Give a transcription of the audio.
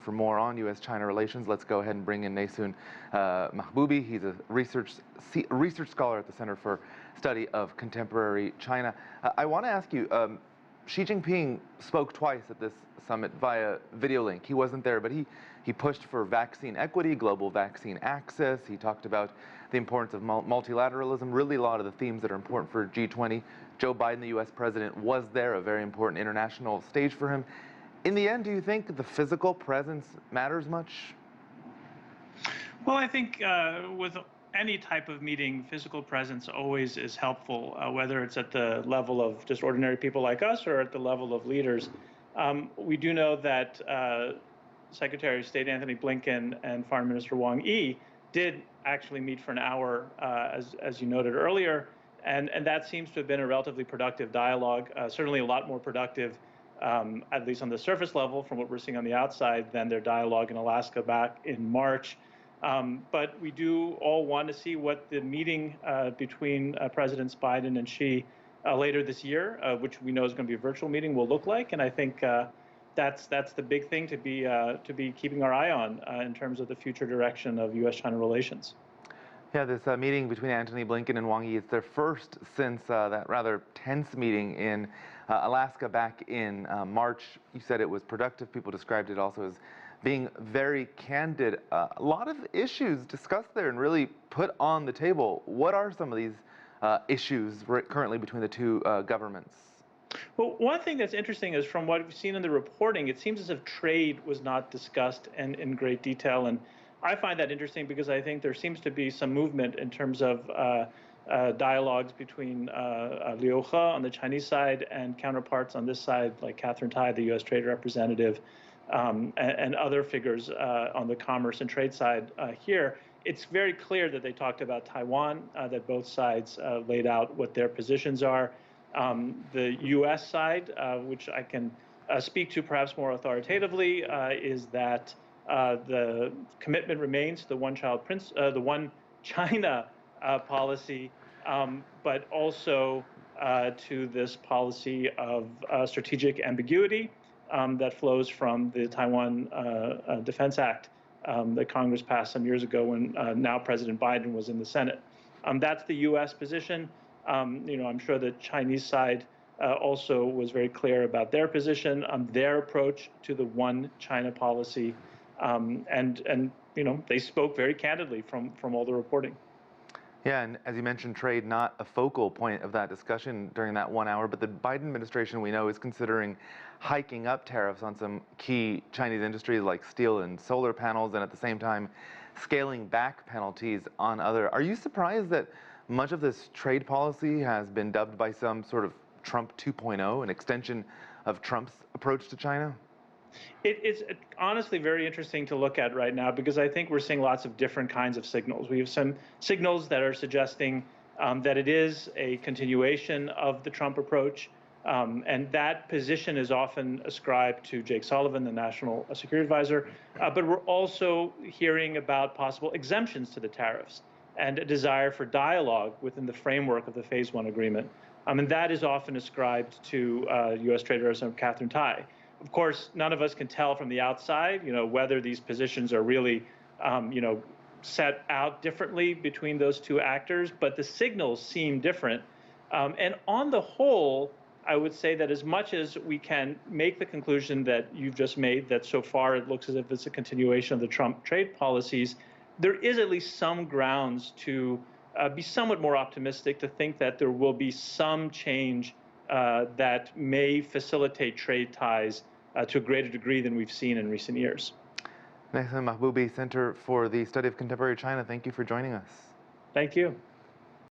for more on U.S. China relations, let's go ahead and bring in Neysun Mahboubi. He's a research scholar at the Center for Study of Contemporary China. I want to ask you, Xi Jinping spoke twice at this summit via video link. He wasn't there, but he pushed for vaccine equity, global vaccine access. He talked about the importance of multilateralism, really a lot of the themes that are important for G20. Joe Biden, the U.S. president, was there, a very important international stage for him. In the end, do you think the physical presence matters much? Well, I think with any type of meeting, physical presence always is helpful, whether it's at the level of just ordinary people like us or at the level of leaders. We do know that Secretary of State Antony Blinken and Foreign Minister Wang Yi did actually meet for an hour, as you noted earlier, and that seems to have been a relatively productive dialogue, certainly a lot more productive, at least on the surface level, from what we're seeing on the outside, than their dialogue in Alaska back in March. But we do all want to see what the meeting between Presidents Biden and Xi later this year, which we know is going to be a virtual meeting, will look like. And I think that's the big thing to be keeping our eye on in terms of the future direction of U.S. China relations. Yeah, this meeting between Antony Blinken and Wang Yi, it's their first since that rather tense meeting in Alaska back in March. You said it was productive. People described it also as being very candid. A lot of issues discussed there and really put on the table. What are some of these issues currently between the two governments? Well, one thing that's interesting is from what we've seen in the reporting, it seems as if trade was not discussed in great detail. And I find that interesting because I think there seems to be some movement in terms of dialogues between Liu He on the Chinese side and counterparts on this side, like Catherine Tai, the U.S. Trade Representative, and other figures on the commerce and trade side here. It's very clear that they talked about Taiwan, that both sides laid out what their positions are. The U.S. side, which I can speak to perhaps more authoritatively, is that the commitment remains to the one China policy, but also to this policy of strategic ambiguity that flows from the Taiwan Defense Act that Congress passed some years ago when now President Biden was in the Senate. That's the U.S. position. I'm sure the Chinese side also was very clear about their position on their approach to the one China policy. And they spoke very candidly from all the reporting. Yeah, and as you mentioned, trade not a focal point of that discussion during that 1 hour, but the Biden administration, we know, is considering hiking up tariffs on some key Chinese industries like steel and solar panels, and at the same time scaling back penalties on other. Are you surprised that much of this trade policy has been dubbed by some sort of Trump 2.0, an extension of Trump's approach to China? It's honestly very interesting to look at right now because I think we're seeing lots of different kinds of signals. We have some signals that are suggesting that it is a continuation of the Trump approach, and that position is often ascribed to Jake Sullivan, the National Security Advisor. But we're also hearing about possible exemptions to the tariffs and a desire for dialogue within the framework of the Phase 1 agreement. And that is often ascribed to U.S. Trade Representative Catherine Tai. Of course, none of us can tell from the outside, whether these positions are really, set out differently between those two actors, but the signals seem different. And on the whole, I would say that as much as we can make the conclusion that you've just made, that so far it looks as if it's a continuation of the Trump trade policies, there is at least some grounds to be somewhat more optimistic, to think that there will be some change that may facilitate trade ties to a greater degree than we've seen in recent years. Neysun Mahboubi, Center for the Study of Contemporary China, thank you for joining us. Thank you.